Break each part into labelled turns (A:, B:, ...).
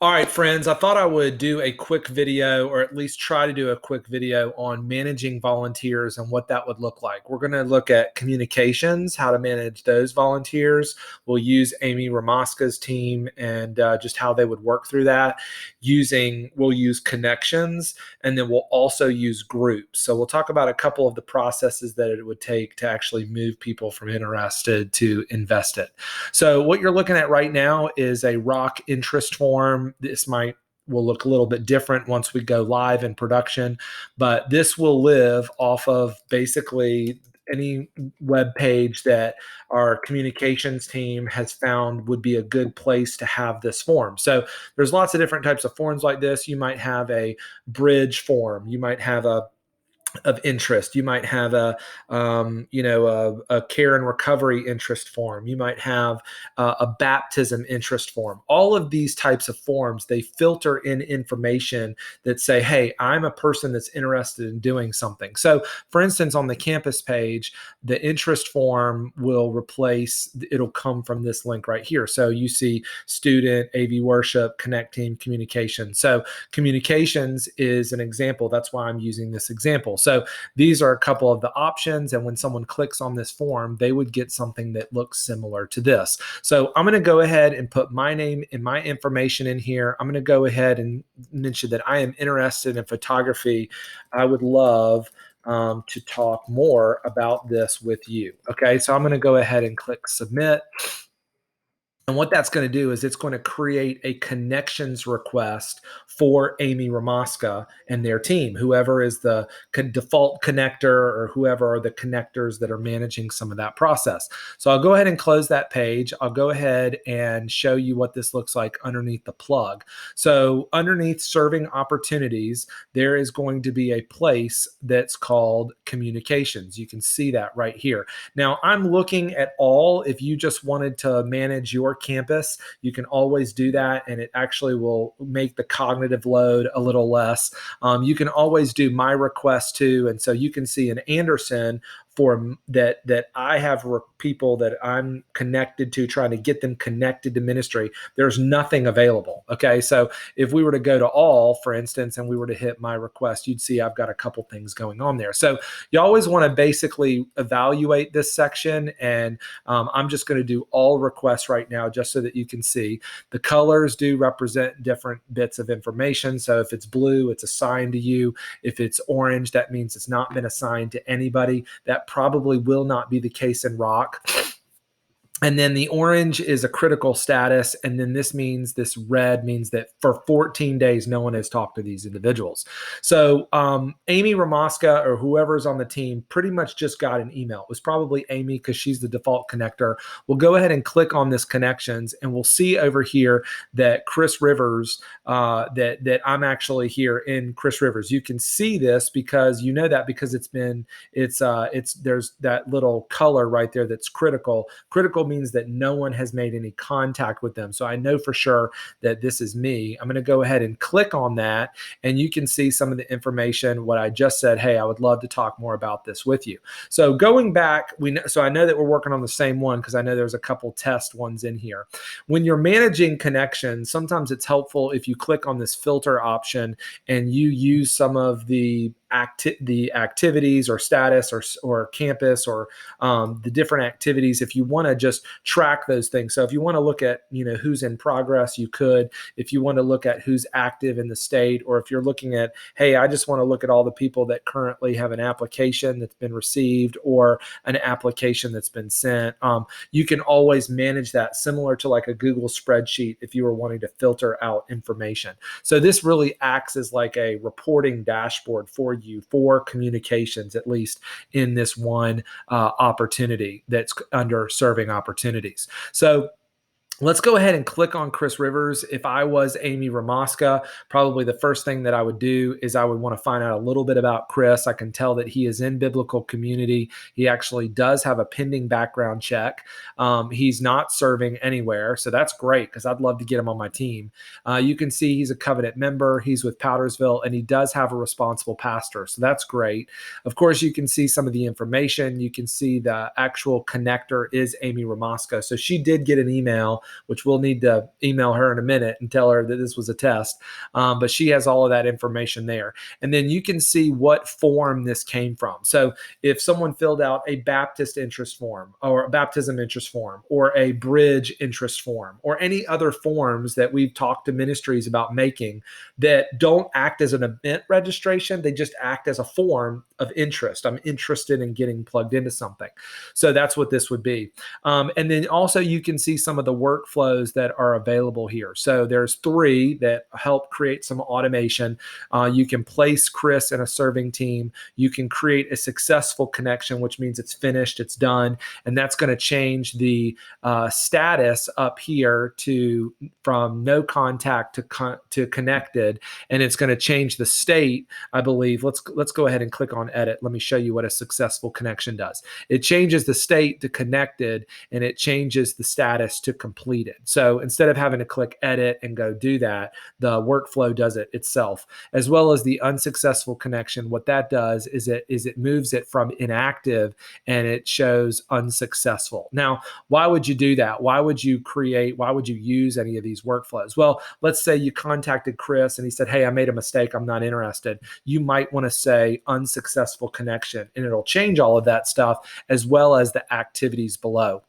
A: All right, friends, I thought I would do a quick video, or at least try to do a quick video on managing volunteers and what that would look like. We're going to look at communications, how to manage those volunteers. We'll use Amy Ramaska's team and just how they would work through that. We'll use connections, and then we'll also use groups. So we'll talk about a couple of the processes that it would take to actually move people from interested to invested. So what you're looking at right now is a rock interest form. Will look a little bit different once we go live in production, but this will live off of basically any web page that our communications team has found would be a good place to have this form. So there's lots of different types of forms like this. You might have a bridge form. You might have a of interest. You might have a care and recovery interest form. You might have a baptism interest form. All of these types of forms, they filter in information that say, hey, I'm a person that's interested in doing something. So for instance, on the campus page, the interest form it'll come from this link right here. So you see student, AV worship, connect team, communication. So communications is an example. That's why I'm using this example. So these are a couple of the options. And when someone clicks on this form, they would get something that looks similar to this. So I'm going to go ahead and put my name and my information in here. I'm going to go ahead and mention that I am interested in photography. I would love to talk more about this with you. Okay, so I'm going to go ahead and click submit. And what that's going to do is it's going to create a connections request for Amy Ramaska and their team, whoever is the default connector or whoever are the connectors that are managing some of that process. So I'll go ahead and close that page. I'll go ahead and show you what this looks like underneath the plug. So underneath serving opportunities, there is going to be a place that's called communications. You can see that right here. Now I'm looking at all. If you just wanted to manage your campus, you can always do that, and it actually will make the cognitive load a little less. You can always do my request too, and so you can see in Anderson for that I have people that I'm connected to, trying to get them connected to ministry. There's nothing available. Okay, so if we were to go to all, for instance, and we were to hit my request, you'd see I've got a couple things going on there. So you always want to basically evaluate this section, and I'm just going to do all requests right now just so that you can see. The colors do represent different bits of information. So if it's blue, it's assigned to you. If it's orange, that means it's not been assigned to anybody. That probably will not be the case in rock. And then the orange is a critical status. And then this red means that for 14 days, no one has talked to these individuals. So Amy Ramaska or whoever's on the team pretty much just got an email. It was probably Amy because she's the default connector. We'll go ahead and click on this connections, and we'll see over here that Chris Rivers, that I'm actually here in Chris Rivers. You can see this because you know that because there's that little color right there that's critical. Critical means that no one has made any contact with them. So I know for sure that this is me. I'm going to go ahead and click on that, and you can see some of the information, what I just said. Hey, I would love to talk more about this with you. So going back, so I know that we're working on the same one because I know there's a couple test ones in here. When you're managing connections, sometimes it's helpful if you click on this filter option and you use some of the activities or status or campus or the different activities if you want to just track those things. So if you want to look at who's in progress, you could. If you want to look at who's active in the state, or if you're looking at, hey, I just want to look at all the people that currently have an application that's been received or an application that's been sent, you can always manage that similar to like a Google spreadsheet if you were wanting to filter out information. So this really acts as like a reporting dashboard for you for communications, at least in this one opportunity that's under serving opportunities. So let's go ahead and click on Chris Rivers. If I was Amy Ramaska, probably the first thing that I would do is I would want to find out a little bit about Chris. I can tell that he is in biblical community. He actually does have a pending background check. He's not serving anywhere, so that's great because I'd love to get him on my team. You can see he's a covenant member. He's with Powdersville, and he does have a responsible pastor, so that's great. Of course, you can see some of the information. You can see the actual connector is Amy Ramaska. So she did get an email which we'll need to email her in a minute and tell her that this was a test. But she has all of that information there. And then you can see what form this came from. So if someone filled out a Baptist interest form or a baptism interest form or a bridge interest form or any other forms that we've talked to ministries about making that don't act as an event registration, they just act as a form of interest. I'm interested in getting plugged into something. So that's what this would be. And then also you can see some of the workflows that are available here. So there's 3 that help create some automation. You can place Chris in a serving team. You can create a successful connection, which means it's finished, it's done. And that's going to change the status up here to from no contact to connected. And it's going to change the state, I believe. Let's go ahead and click on edit. Let me show you what a successful connection does. It changes the state to connected, and it changes the status to completed. So instead of having to click edit and go do that, the workflow does it itself. As well as the unsuccessful connection, what that does is it moves it from inactive and it shows unsuccessful. Now, why would you do that? Why would you use any of these workflows? Well, let's say you contacted Chris and he said, hey, I made a mistake, I'm not interested. You might want to say unsuccessful connection, and it'll change all of that stuff as well as the activities below,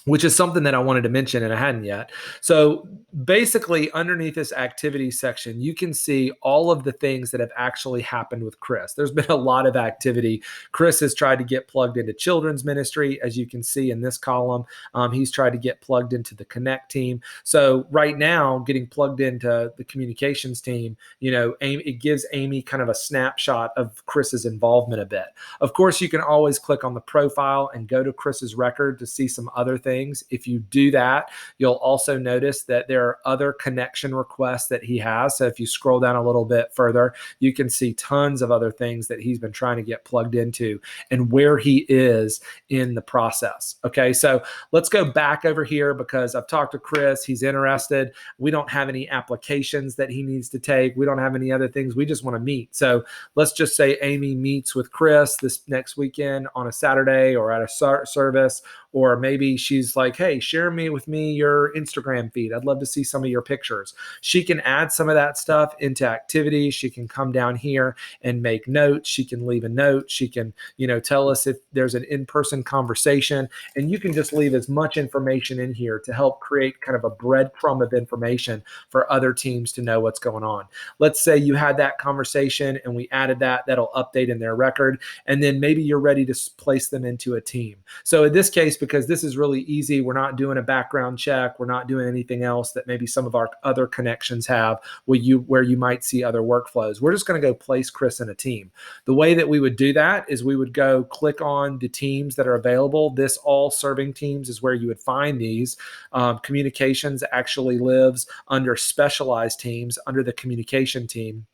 A: which is something that I wanted to mention and I hadn't yet. So basically underneath this activity section, you can see all of the things that have actually happened with Chris. There's been a lot of activity. Chris has tried to get plugged into children's ministry. As you can see in this column, he's tried to get plugged into the Connect team. So right now, getting plugged into the communications team, it gives Amy kind of a snapshot of Chris's involvement a bit. Of course, you can always click on the profile and go to Chris's record to see some other things. If you do that, you'll also notice that there are other connection requests that he has. So if you scroll down a little bit further, you can see tons of other things that he's been trying to get plugged into and where he is in the process. Okay, so let's go back over here because I've talked to Chris. He's interested. We don't have any applications that he needs to take. We don't have any other things. We just want to meet. So let's just say Amy meets with Chris this next weekend on a Saturday or at a service, or maybe she's like, hey, share with me your Instagram feed. I'd love to see some of your pictures. She can add some of that stuff into activities. She can come down here and make notes. She can leave a note. She can, tell us if there's an in-person conversation, and you can just leave as much information in here to help create kind of a breadcrumb of information for other teams to know what's going on. Let's say you had that conversation and we added that'll update in their record, and then maybe you're ready to place them into a team. So in this case, because this is really easy, we're not doing a background check, we're not doing anything else that maybe some of our other connections have where you might see other workflows. We're just going to go place Chris in a team. The way that we would do that is we would go click on the teams that are available. This all serving teams is where you would find these. Communications actually lives under specialized teams under the communication team.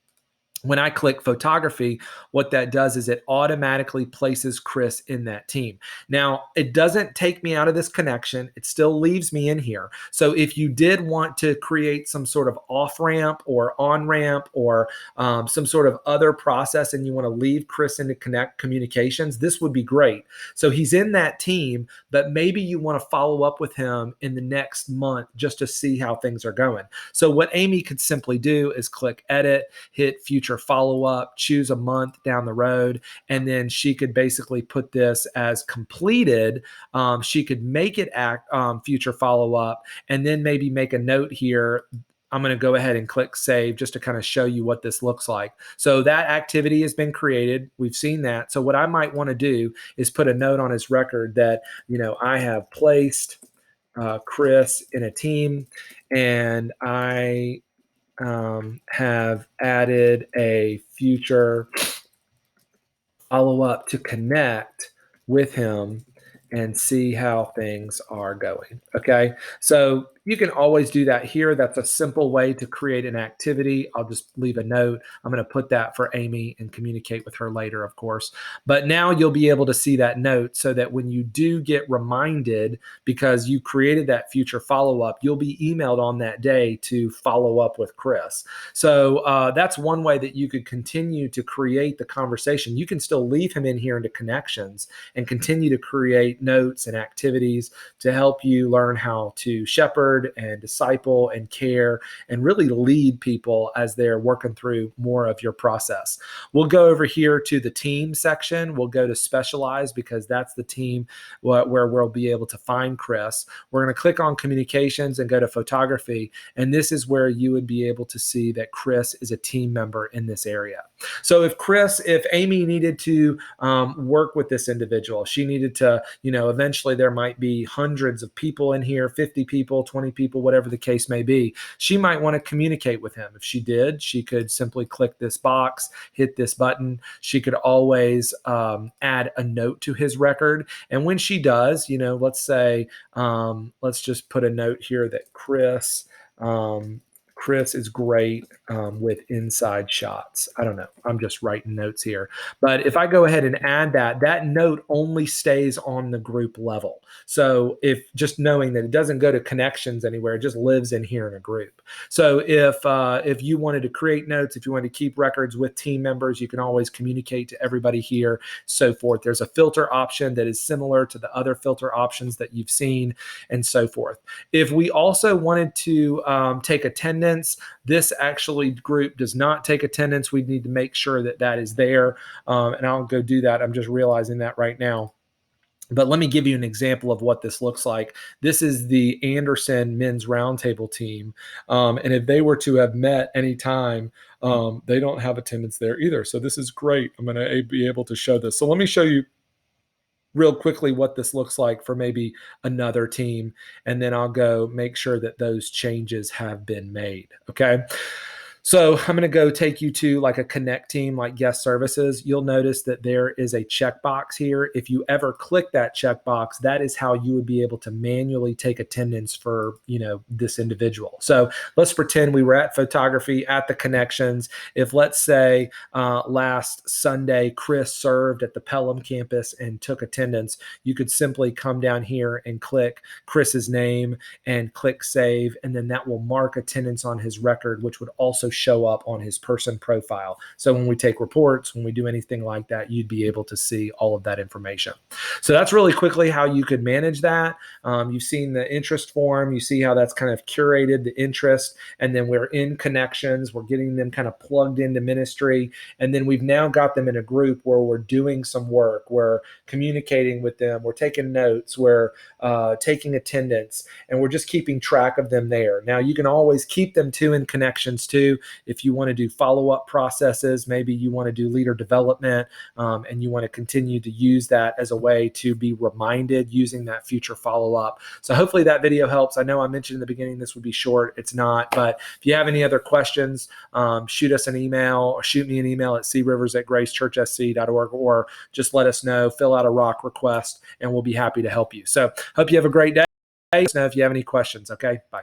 A: When I click photography, what that does is it automatically places Chris in that team. Now, it doesn't take me out of this connection. It still leaves me in here. So if you did want to create some sort of off-ramp or on-ramp or some sort of other process and you want to leave Chris into Connect Communications, this would be great. So he's in that team, but maybe you want to follow up with him in the next month just to see how things are going. So what Amy could simply do is click edit, hit future follow-up, choose a month down the road, and then she could basically put this as completed. She could make it future follow-up, and then maybe make a note here. I'm going to go ahead and click save just to kind of show you what this looks like. So that activity has been created. We've seen that. So what I might want to do is put a note on his record that, I have placed Chris in a team, and I have added a future follow-up to connect with him and see how things are going. Okay. So, You can always do that here. That's a simple way to create an activity. I'll just leave a note. I'm going to put that for Amy and communicate with her later, of course. But now you'll be able to see that note so that when you do get reminded because you created that future follow up, you'll be emailed on that day to follow up with Chris. So that's one way that you could continue to create the conversation. You can still leave him in here into connections and continue to create notes and activities to help you learn how to shepherd and disciple and care and really lead people as they're working through more of your process. We'll go over here to the team section. We'll go to specialize because that's the team where we'll be able to find Chris. We're going to click on communications and go to photography. And this is where you would be able to see that Chris is a team member in this area. So if Amy needed to work with this individual, she needed to, eventually there might be hundreds of people in here, 50 people, 20 people, whatever the case may be. She might want to communicate with him. If she did, she could simply click this box, hit this button. She could always add a note to his record. And when she does, let's say, let's just put a note here that Chris is great with inside shots. I don't know. I'm just writing notes here. But if I go ahead and add that note only stays on the group level. So if just knowing that it doesn't go to connections anywhere, it just lives in here in a group. So if you wanted to create notes, if you wanted to keep records with team members, you can always communicate to everybody here, so forth. There's a filter option that is similar to the other filter options that you've seen and so forth. If we also wanted to take attendance, this actually group does not take attendance. We need to make sure that is there. And I'll go do that. I'm just realizing that right now. But let me give you an example of what this looks like. This is the Anderson men's roundtable team. And if they were to have met anytime, they don't have attendance there either. So this is great. I'm going to be able to show this. So let me show you real quickly what this looks like for maybe another team, and then I'll go make sure that those changes have been made. Okay. So I'm going to go take you to like a connect team, like guest services. You'll notice that there is a checkbox here. If you ever click that checkbox, that is how you would be able to manually take attendance for, this individual. So let's pretend we were at photography at the connections. If let's say last Sunday, Chris served at the Pelham campus and took attendance, you could simply come down here and click Chris's name and click save. And then that will mark attendance on his record, which would also show up on his person profile. So when we take reports, when we do anything like that, you'd be able to see all of that information. So that's really quickly how you could manage that. You've seen the interest form. You see how that's kind of curated the interest. And then we're in connections. We're getting them kind of plugged into ministry. And then we've now got them in a group where we're doing some work. We're communicating with them. We're taking notes. We're taking attendance. And we're just keeping track of them there. Now, you can always keep them too in connections too. If you want to do follow-up processes, maybe you want to do leader development, and you want to continue to use that as a way to be reminded using that future follow-up. So hopefully that video helps. I know I mentioned in the beginning this would be short. It's not, but if you have any other questions, shoot us an email or shoot me an email at crivers@gracechurchsc.org, or just let us know, fill out a rock request, and we'll be happy to help you. So hope you have a great day. Let us know if you have any questions. Okay, bye.